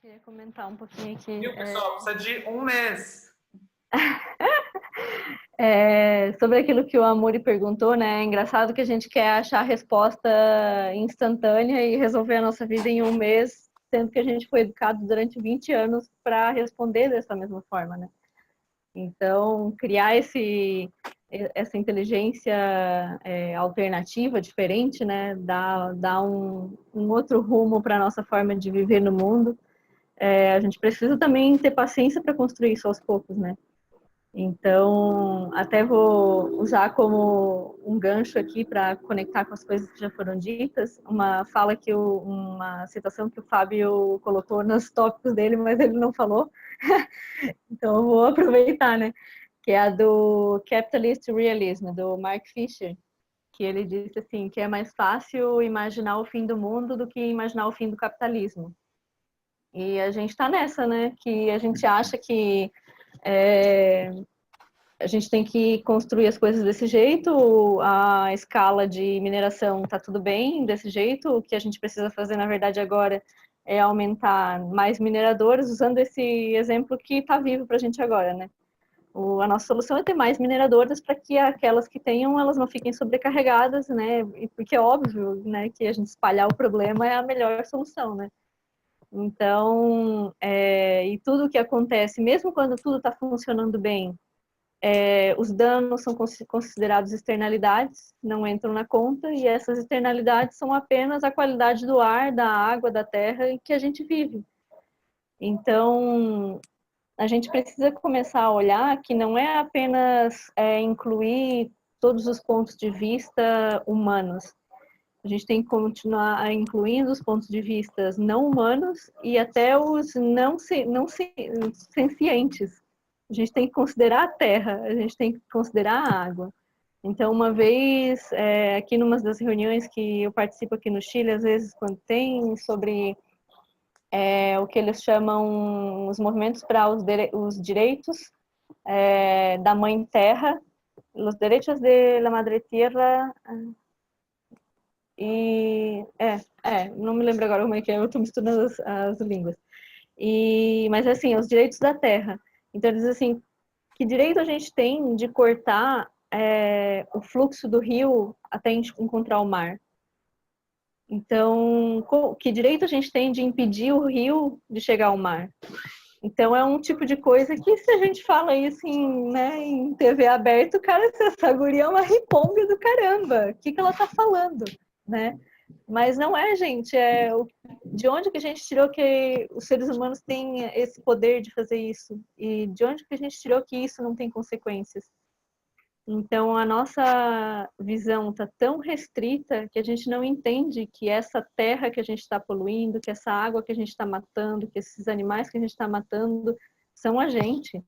Queria comentar um pouquinho aqui. Viu, pessoal? Precisa de um mês. Sobre aquilo que o Amuri perguntou, né? É engraçado que a gente quer achar a resposta instantânea e resolver a nossa vida em um mês, sendo que a gente foi educado durante 20 anos para responder dessa mesma forma, né? Então, criar essa inteligência alternativa, diferente, né? Dá um outro rumo para a nossa forma de viver no mundo. A gente precisa também ter paciência para construir isso aos poucos, né? Então, até vou usar como um gancho aqui para conectar com as coisas que já foram ditas, uma citação que o Fábio colocou nos tópicos dele, mas ele não falou, então eu vou aproveitar, né? Que é a do Capitalist Realism, do Mark Fisher, que ele disse assim, que é mais fácil imaginar o fim do mundo do que imaginar o fim do capitalismo. E a gente está nessa, né? Que a gente acha que a gente tem que construir as coisas desse jeito, a escala de mineração está tudo bem desse jeito, o que a gente precisa fazer, na verdade, agora é aumentar mais mineradores, usando esse exemplo que está vivo para a gente agora, né? A nossa solução é ter mais mineradoras para que aquelas que tenham, elas não fiquem sobrecarregadas, né? Porque é óbvio, né, que a gente espalhar o problema é a melhor solução, né? Então, e tudo o que acontece, mesmo quando tudo está funcionando bem, os danos são considerados externalidades, não entram na conta, e essas externalidades são apenas a qualidade do ar, da água, da terra em que a gente vive. Então, a gente precisa começar a olhar que não é apenas incluir todos os pontos de vista humanos. A gente tem que continuar incluindo os pontos de vista não humanos e até os não sencientes. A gente tem que considerar a terra, a gente tem que considerar a água. Então, uma vez, aqui numa das reuniões que eu participo aqui no Chile, às vezes quando tem sobre o que eles chamam os movimentos para os direitos da mãe terra, os direitos de la madre tierra, e não me lembro agora como é que é, eu estou misturando as línguas. Mas assim, os direitos da terra. Então, eles assim, que direito a gente tem de cortar o fluxo do rio até encontrar o mar? Então, que direito a gente tem de impedir o rio de chegar ao mar? Então, é um tipo de coisa que, se a gente fala isso em TV aberta, o cara, essa guria é uma riponga do caramba. O que ela tá falando, né? Mas não é, gente. De onde que a gente tirou que os seres humanos têm esse poder de fazer isso? E de onde que a gente tirou que isso não tem consequências? Então, a nossa visão está tão restrita que a gente não entende que essa terra que a gente está poluindo, que essa água que a gente está matando, que esses animais que a gente está matando, são a gente.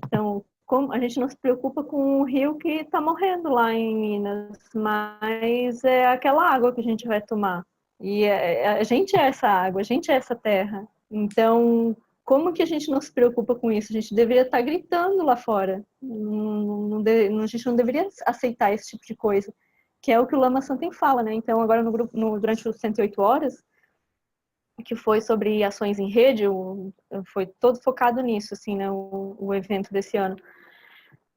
Então, a gente não se preocupa com o rio que está morrendo lá em Minas, mas é aquela água que a gente vai tomar. E a gente é essa água, a gente é essa terra. Então, como que a gente não se preocupa com isso? A gente deveria estar gritando lá fora. A gente não deveria aceitar esse tipo de coisa, que é o que o Lama Santen fala, né? Então, agora no grupo, durante os 108 horas, que foi sobre ações em rede, foi todo focado nisso, assim, né? O evento desse ano.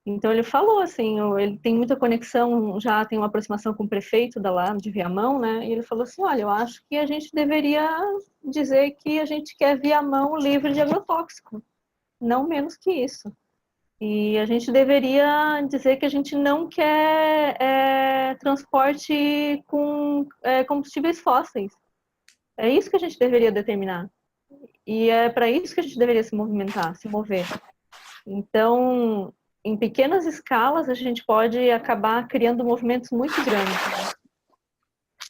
Então ele falou assim, ele tem muita conexão, já tem uma aproximação com o prefeito da lá de Viamão, né? E ele falou assim, olha, eu acho que a gente deveria dizer que a gente quer Viamão livre de agrotóxico, não menos que isso. E a gente deveria dizer que a gente não quer transporte com combustíveis fósseis. É isso que a gente deveria determinar. E é para isso que a gente deveria se movimentar, se mover. Então, em pequenas escalas, a gente pode acabar criando movimentos muito grandes.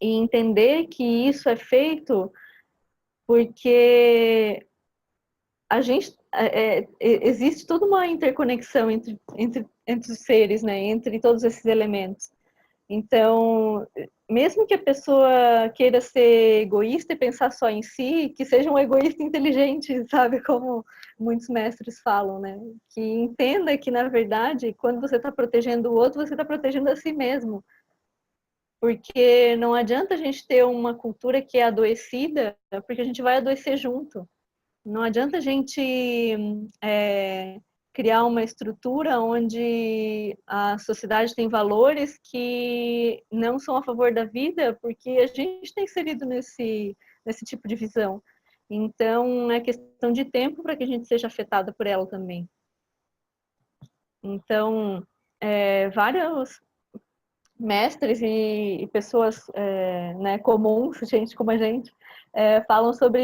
E entender que isso é feito porque a gente existe toda uma interconexão entre os seres, né? Entre todos esses elementos. Então, mesmo que a pessoa queira ser egoísta e pensar só em si, que seja um egoísta inteligente, sabe? Como muitos mestres falam, né? Que entenda que, na verdade, quando você está protegendo o outro, você está protegendo a si mesmo. Porque não adianta a gente ter uma cultura que é adoecida, porque a gente vai adoecer junto. Não adianta a gente criar uma estrutura onde a sociedade tem valores que não são a favor da vida, porque a gente está inserido nesse tipo de visão. Então, é questão de tempo para que a gente seja afetada por ela também. Então, vários mestres e pessoas né, comuns, gente como a gente, falam sobre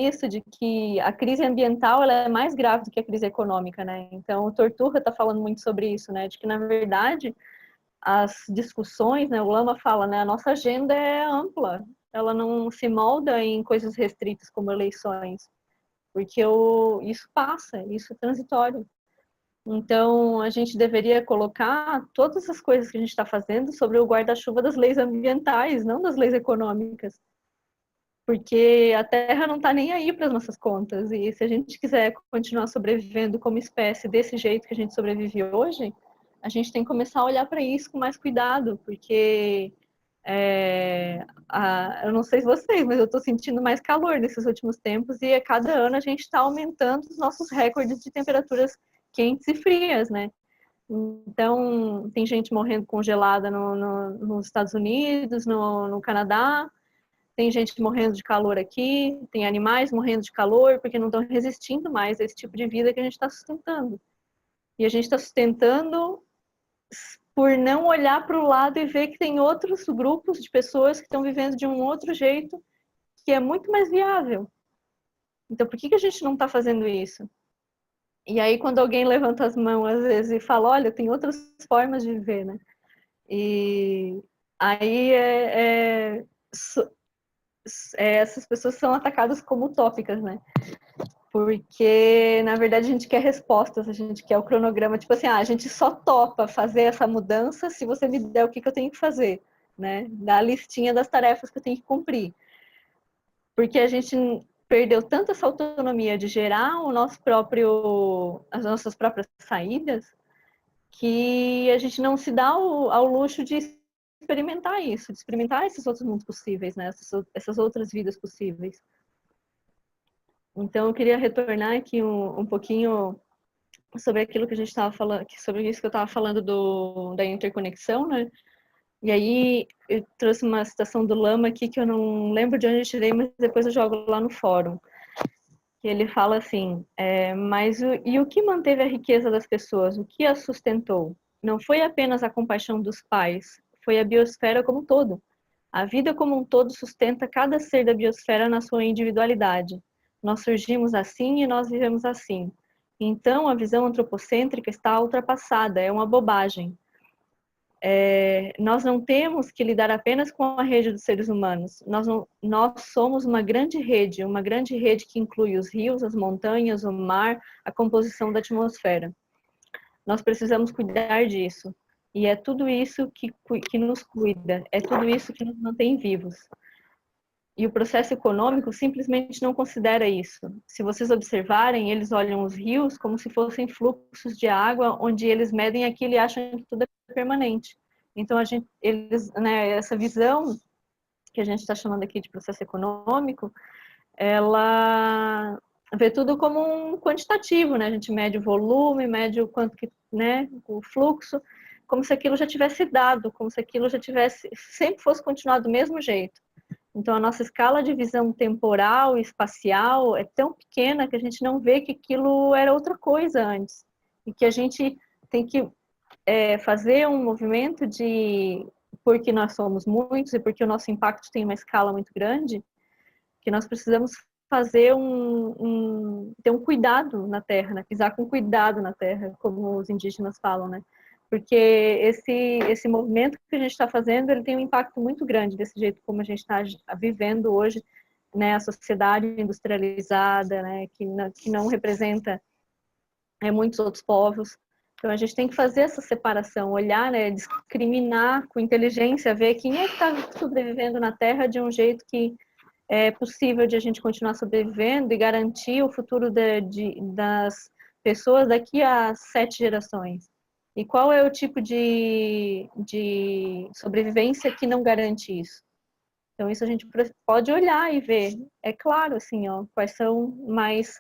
isso, de que a crise ambiental ela é mais grave do que a crise econômica, né? Então, o Torturra está falando muito sobre isso, né? De que, na verdade, as discussões, né, o Lama fala, né, a nossa agenda é ampla, ela não se molda em coisas restritas como eleições, porque isso passa, isso é transitório. Então, a gente deveria colocar todas as coisas que a gente está fazendo sobre o guarda-chuva das leis ambientais, não das leis econômicas. Porque a Terra não está nem aí para as nossas contas. E se a gente quiser continuar sobrevivendo como espécie desse jeito que a gente sobrevive hoje, a gente tem que começar a olhar para isso com mais cuidado, porque eu não sei vocês, mas eu estou sentindo mais calor nesses últimos tempos e a cada ano a gente está aumentando os nossos recordes de temperaturas quentes e frias, né? Então, tem gente morrendo congelada nos Estados Unidos, no Canadá, tem gente morrendo de calor aqui, tem animais morrendo de calor porque não estão resistindo mais a esse tipo de vida que a gente está sustentando. E a gente está sustentando por não olhar para o lado e ver que tem outros grupos de pessoas que estão vivendo de um outro jeito que é muito mais viável. Então, por que a gente não está fazendo isso? E aí, quando alguém levanta as mãos, às vezes, e fala, olha, tem outras formas de viver, né? E aí essas pessoas são atacadas como utópicas, né? Porque, na verdade, a gente quer respostas, a gente quer o cronograma, tipo assim, a gente só topa fazer essa mudança se você me der o que eu tenho que fazer, né? Dá a listinha das tarefas que eu tenho que cumprir. Porque a gente perdeu tanto essa autonomia de gerar as nossas próprias saídas, que a gente não se dá ao luxo de experimentar isso, de experimentar esses outros mundos possíveis, né? Essas outras vidas possíveis. Então, eu queria retornar aqui um pouquinho sobre aquilo que a gente estava falando, sobre isso que eu estava falando da interconexão, né? E aí, eu trouxe uma citação do Lama aqui que eu não lembro de onde eu tirei, mas depois eu jogo lá no fórum. Que ele fala assim, e o que manteve a riqueza das pessoas? O que as sustentou? Não foi apenas a compaixão dos pais, foi a biosfera como um todo. A vida como um todo sustenta cada ser da biosfera na sua individualidade. Nós surgimos assim e nós vivemos assim. Então, a visão antropocêntrica está ultrapassada, é uma bobagem. Nós não temos que lidar apenas com a rede dos seres humanos. Nós somos uma grande rede que inclui os rios, as montanhas, o mar, a composição da atmosfera. Nós precisamos cuidar disso. E é tudo isso que nos cuida, é tudo isso que nos mantém vivos. E o processo econômico simplesmente não considera isso. Se vocês observarem, eles olham os rios como se fossem fluxos de água, onde eles medem aquilo e acham que tudo é permanente. Então, essa visão que a gente está chamando aqui de processo econômico, ela vê tudo como um quantitativo, né? A gente mede o volume, mede o quanto que, né, o fluxo, como se aquilo já tivesse dado, como se aquilo já tivesse, sempre fosse continuar do mesmo jeito. Então, a nossa escala de visão temporal e espacial é tão pequena que a gente não vê que aquilo era outra coisa antes. E que a gente tem que fazer um movimento porque nós somos muitos e porque o nosso impacto tem uma escala muito grande, que nós precisamos fazer ter um cuidado na terra, né? Pisar com cuidado na terra, como os indígenas falam, né? Porque esse movimento que a gente está fazendo, ele tem um impacto muito grande desse jeito como a gente está vivendo hoje, né? A sociedade industrializada, né? Que não representa muitos outros povos. Então a gente tem que fazer essa separação, olhar, né? Discriminar com inteligência, ver quem é que está sobrevivendo na Terra de um jeito que é possível de a gente continuar sobrevivendo e garantir o futuro das pessoas daqui a 7 gerações. E qual é o tipo de sobrevivência que não garante isso? Então, isso a gente pode olhar e ver. É claro, assim, ó, quais são mais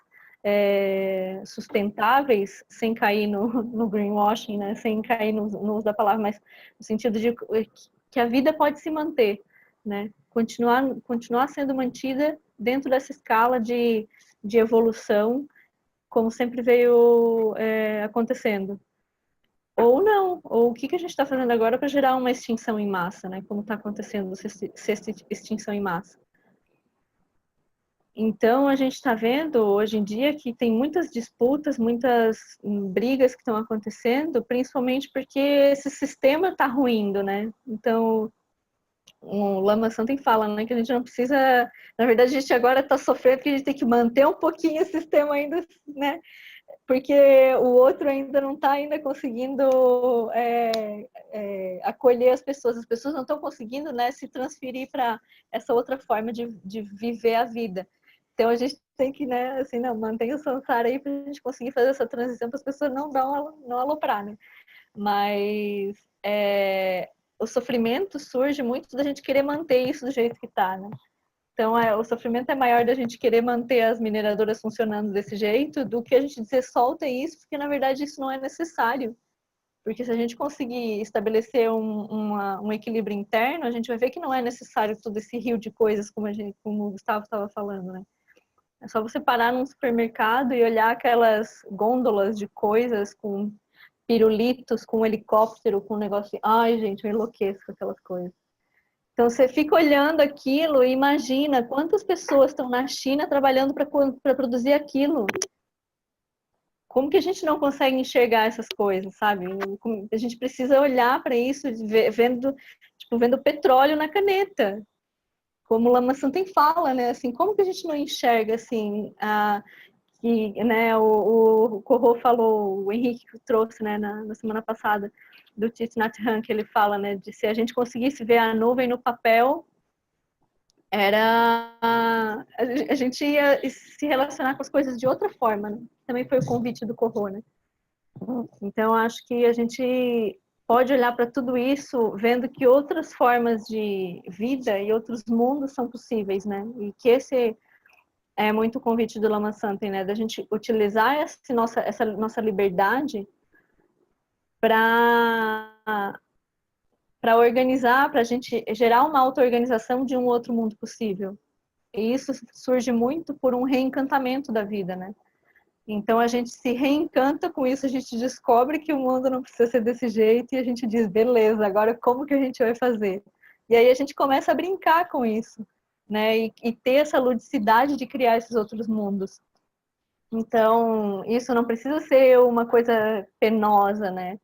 sustentáveis, sem cair no greenwashing, né? Sem cair no uso da palavra, mas no sentido de que a vida pode se manter, né? Continuar sendo mantida dentro dessa escala de evolução, como sempre veio acontecendo. Ou não, ou o que a gente está fazendo agora para gerar uma extinção em massa, né? Como está acontecendo essa extinção em massa. Então, a gente está vendo hoje em dia que tem muitas disputas, muitas brigas que estão acontecendo, principalmente porque esse sistema está ruindo, né? Então, o Lama Santen fala, né, que a gente não precisa... Na verdade, a gente agora está sofrendo porque a gente tem que manter um pouquinho o sistema ainda, né? Porque o outro ainda não está ainda conseguindo acolher as pessoas não estão conseguindo, né, se transferir para essa outra forma de viver a vida. Então a gente tem que, né, assim, não, manter o samsara aí para a gente conseguir fazer essa transição para as pessoas não aloprar, né? Mas o sofrimento surge muito da gente querer manter isso do jeito que está, né? Então, o sofrimento é maior da gente querer manter as mineradoras funcionando desse jeito do que a gente dizer solta isso, porque na verdade isso não é necessário. Porque se a gente conseguir estabelecer um equilíbrio interno, a gente vai ver que não é necessário todo esse rio de coisas, como o Gustavo estava falando, né? É só você parar num supermercado e olhar aquelas gôndolas de coisas com pirulitos, com helicóptero, com um negócio de... Ai, gente, eu enlouqueço com aquelas coisas. Então você fica olhando aquilo e imagina quantas pessoas estão na China trabalhando para produzir aquilo. Como que a gente não consegue enxergar essas coisas, sabe? A gente precisa olhar para isso vendo petróleo na caneta. Como o Lama Santen fala, né? Assim, como que a gente não enxerga assim que, né, o Corro falou, o Henrique trouxe, né, na semana passada, do Thich Nhat Hanh, que ele fala, né, de se a gente conseguisse ver a nuvem no papel, a gente ia se relacionar com as coisas de outra forma, né? Também foi o convite do Corro, né? Então, acho que a gente pode olhar para tudo isso vendo que outras formas de vida e outros mundos são possíveis, né? E que esse é muito o convite do Lama Santen, né? Da gente utilizar essa nossa liberdade para organizar, para a gente gerar uma auto-organização de um outro mundo possível. E isso surge muito por um reencantamento da vida, né? Então a gente se reencanta com isso, a gente descobre que o mundo não precisa ser desse jeito e a gente diz, beleza, agora como que a gente vai fazer? E aí a gente começa a brincar com isso, né? E ter essa ludicidade de criar esses outros mundos. Então, isso não precisa ser uma coisa penosa, né?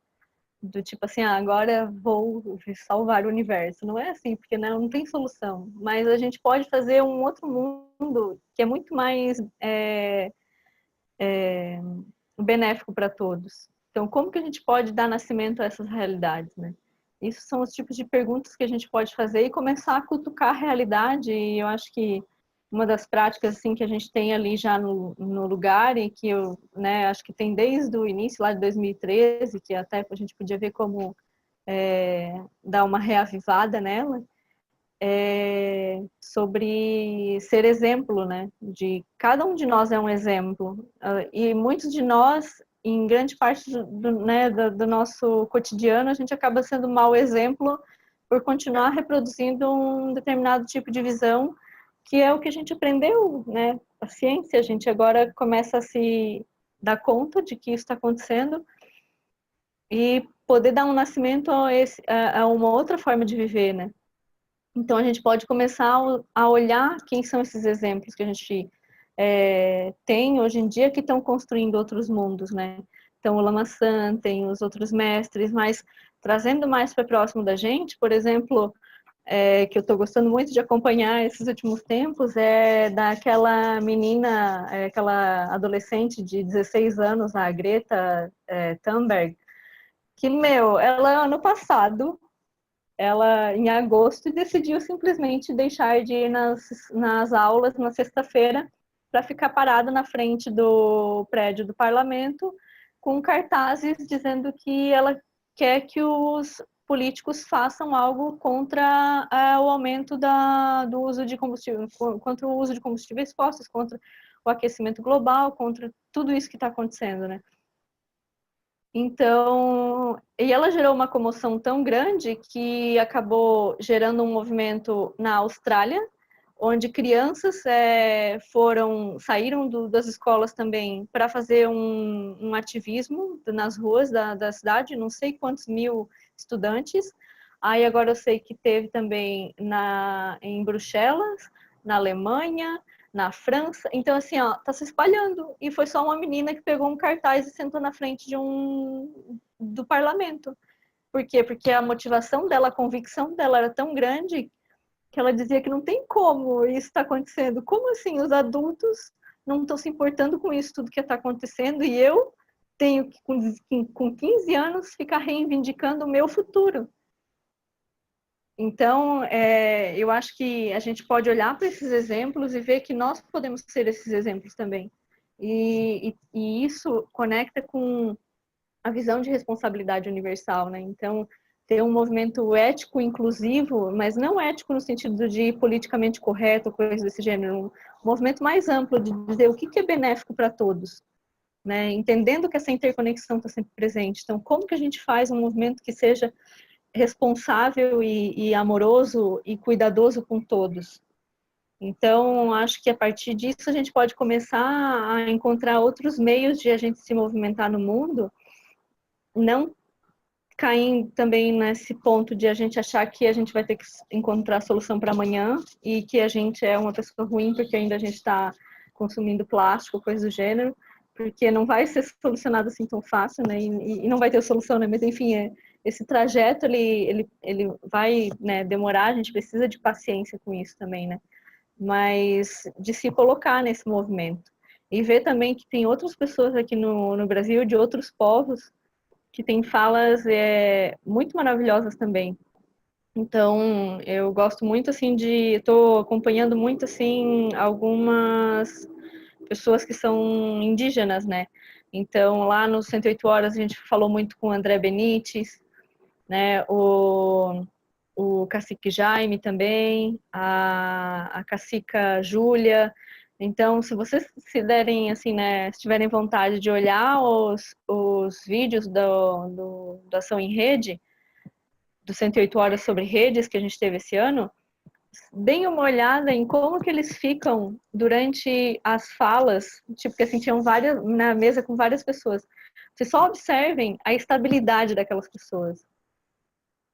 Do tipo assim, agora vou salvar o universo. Não é assim, porque né, não tem solução. Mas a gente pode fazer um outro mundo que é muito mais benéfico para todos. Então, como que a gente pode dar nascimento a essas realidades, né? Isso são os tipos de perguntas que a gente pode fazer e começar a cutucar a realidade. E eu acho que uma das práticas assim que a gente tem ali já no lugar e que eu, né, acho que tem desde o início lá de 2013, que até a gente podia ver como dar uma reavivada nela, sobre ser exemplo, né? De cada um de nós é um exemplo. E muitos de nós, em grande parte do nosso cotidiano, a gente acaba sendo um mau exemplo por continuar reproduzindo um determinado tipo de visão, que é o que a gente aprendeu, né? A ciência, a gente agora começa a se dar conta de que isso está acontecendo e poder dar um nascimento a uma outra forma de viver, né? Então, a gente pode começar a olhar quem são esses exemplos que a gente tem hoje em dia que estão construindo outros mundos, né? Então, o Lama Santen, os outros mestres, mas trazendo mais para próximo da gente, por exemplo, que eu estou gostando muito de acompanhar esses últimos tempos, é daquela menina, aquela adolescente de 16 anos, a Greta Thunberg, que, ela ano passado ela, em agosto, decidiu simplesmente deixar de ir nas aulas na sexta-feira para ficar parada na frente do prédio do parlamento com cartazes dizendo que ela quer que os políticos façam algo contra o aumento do uso de combustível, contra o uso de combustíveis fósseis, contra o aquecimento global, contra tudo isso que está acontecendo, né? Então, e ela gerou uma comoção tão grande que acabou gerando um movimento na Austrália, onde crianças saíram das escolas também para fazer um ativismo nas ruas da cidade, não sei quantos mil estudantes. Aí agora eu sei que teve também em Bruxelas, na Alemanha, na França. Então, assim, ó, tá se espalhando. E foi só uma menina que pegou um cartaz e sentou na frente do parlamento. Por quê? Porque a motivação dela, a convicção dela era tão grande que ela dizia que não tem como isso estar acontecendo. Como assim os adultos não estão se importando com isso tudo que está acontecendo e eu tenho que, com 15 anos, ficar reivindicando o meu futuro? Então, eu acho que a gente pode olhar para esses exemplos e ver que nós podemos ser esses exemplos também. E isso conecta com a visão de responsabilidade universal, né? Então, ter um movimento ético inclusivo, mas não ético no sentido de politicamente correto, coisa desse gênero, um movimento mais amplo de dizer o que é benéfico para todos, né? Entendendo que essa interconexão está sempre presente. Então, como que a gente faz um movimento que seja responsável e amoroso e cuidadoso com todos? Então, acho que a partir disso a gente pode começar a encontrar outros meios de a gente se movimentar no mundo, não cair também nesse ponto de a gente achar que a gente vai ter que encontrar a solução para amanhã e que a gente é uma pessoa ruim porque ainda a gente está consumindo plástico, coisa do gênero, porque não vai ser solucionado assim tão fácil, né? E não vai ter solução, né? Mas enfim, esse trajeto ele vai, né, demorar. A gente precisa de paciência com isso também, né? Mas de se colocar nesse movimento e ver também que tem outras pessoas aqui no Brasil, de outros povos, que tem falas muito maravilhosas também. Então, eu gosto muito, assim, estou acompanhando muito, assim, algumas pessoas que são indígenas, né? Então, lá no 108 Horas, a gente falou muito com o André Benites, né? O cacique Jaime também, a cacica Júlia. Então, se vocês se derem, assim, né, se tiverem vontade de olhar os vídeos da Ação em Rede, do 108 Horas sobre Redes que a gente teve esse ano, deem uma olhada em como que eles ficam durante as falas, tipo que assim, tinham várias, na mesa com várias pessoas. Vocês só observem a estabilidade daquelas pessoas.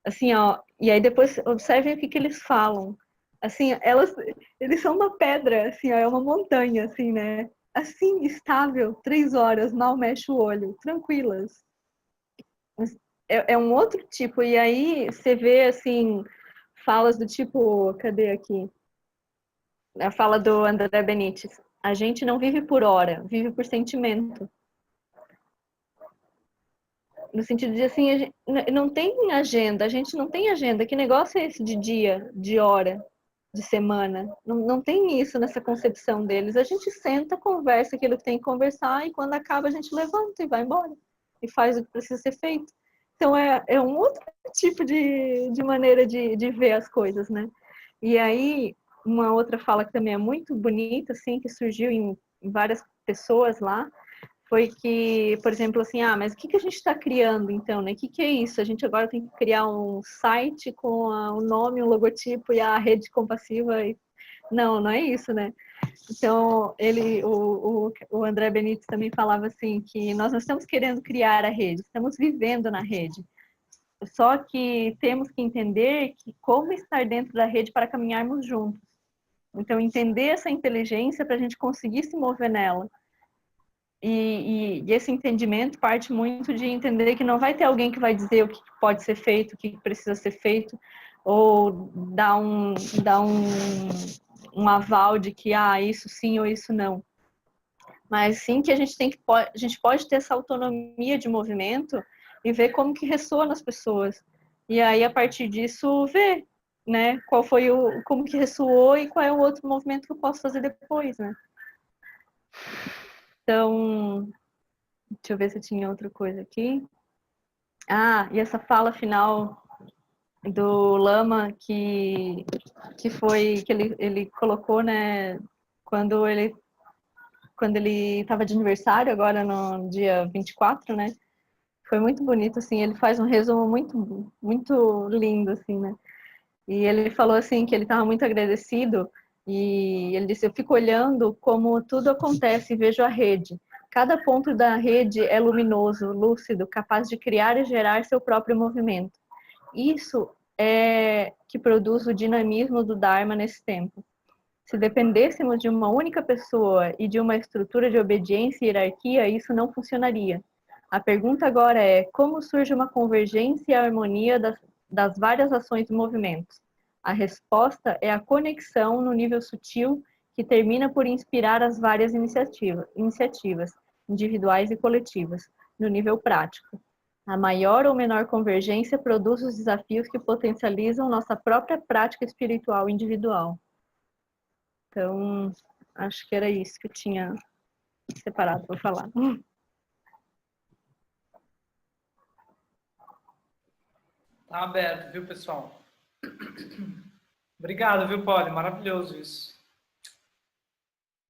Assim, ó, e aí depois observem o que eles falam. Assim, eles são uma pedra, assim, ó, é uma montanha, assim, né? Assim, estável, 3 horas, mal mexe o olho, tranquilas. É um outro tipo, e aí você vê, assim, falas do tipo, cadê aqui? A fala do André Benites. A gente não vive por hora, vive por sentimento. No sentido de, assim, a gente não tem agenda, a gente não tem agenda. Que negócio é esse de dia, de hora, de semana? Não tem isso nessa concepção deles. A gente senta, conversa aquilo que tem que conversar e quando acaba a gente levanta e vai embora. E faz o que precisa ser feito. Então é um outro tipo de maneira de ver as coisas, né? E aí, uma outra fala que também é muito bonita, assim, que surgiu em várias pessoas lá, foi que, por exemplo, assim, mas o que a gente está criando então, né? O que é isso? A gente agora tem que criar um site com o nome, um logotipo e a rede compassiva. Não é isso, né? Então, o André Benítez também falava assim, que nós não estamos querendo criar a rede, estamos vivendo na rede. Só que temos que entender que como estar dentro da rede para caminharmos juntos. Então, entender essa inteligência para a gente conseguir se mover nela. E esse entendimento parte muito de entender que não vai ter alguém que vai dizer o que pode ser feito, o que precisa ser feito, ou dar um aval de que isso sim ou isso não. Mas sim que a gente pode ter essa autonomia de movimento e ver como que ressoa nas pessoas. E aí, a partir disso, ver, né, como que ressoou e qual é o outro movimento que eu posso fazer depois, né? Então, deixa eu ver se tinha outra coisa aqui. E essa fala final do Lama que ele colocou, né, quando ele quando ele estava de aniversário, agora no dia 24, né? Foi muito bonito, assim, ele faz um resumo muito, muito lindo, assim, né? E ele falou, assim, que ele estava muito agradecido e ele disse, eu fico olhando como tudo acontece e vejo a rede. Cada ponto da rede é luminoso, lúcido, capaz de criar e gerar seu próprio movimento. Isso é que produz o dinamismo do Dharma nesse tempo. Se dependêssemos de uma única pessoa e de uma estrutura de obediência e hierarquia, isso não funcionaria. A pergunta agora é: como surge uma convergência e harmonia das várias ações e movimentos? A resposta é a conexão no nível sutil que termina por inspirar as várias iniciativas individuais e coletivas, no nível prático. A maior ou menor convergência produz os desafios que potencializam nossa própria prática espiritual individual. Então, acho que era isso que eu tinha separado para falar. Tá aberto, viu, pessoal? Obrigado, viu, Polly? Maravilhoso isso.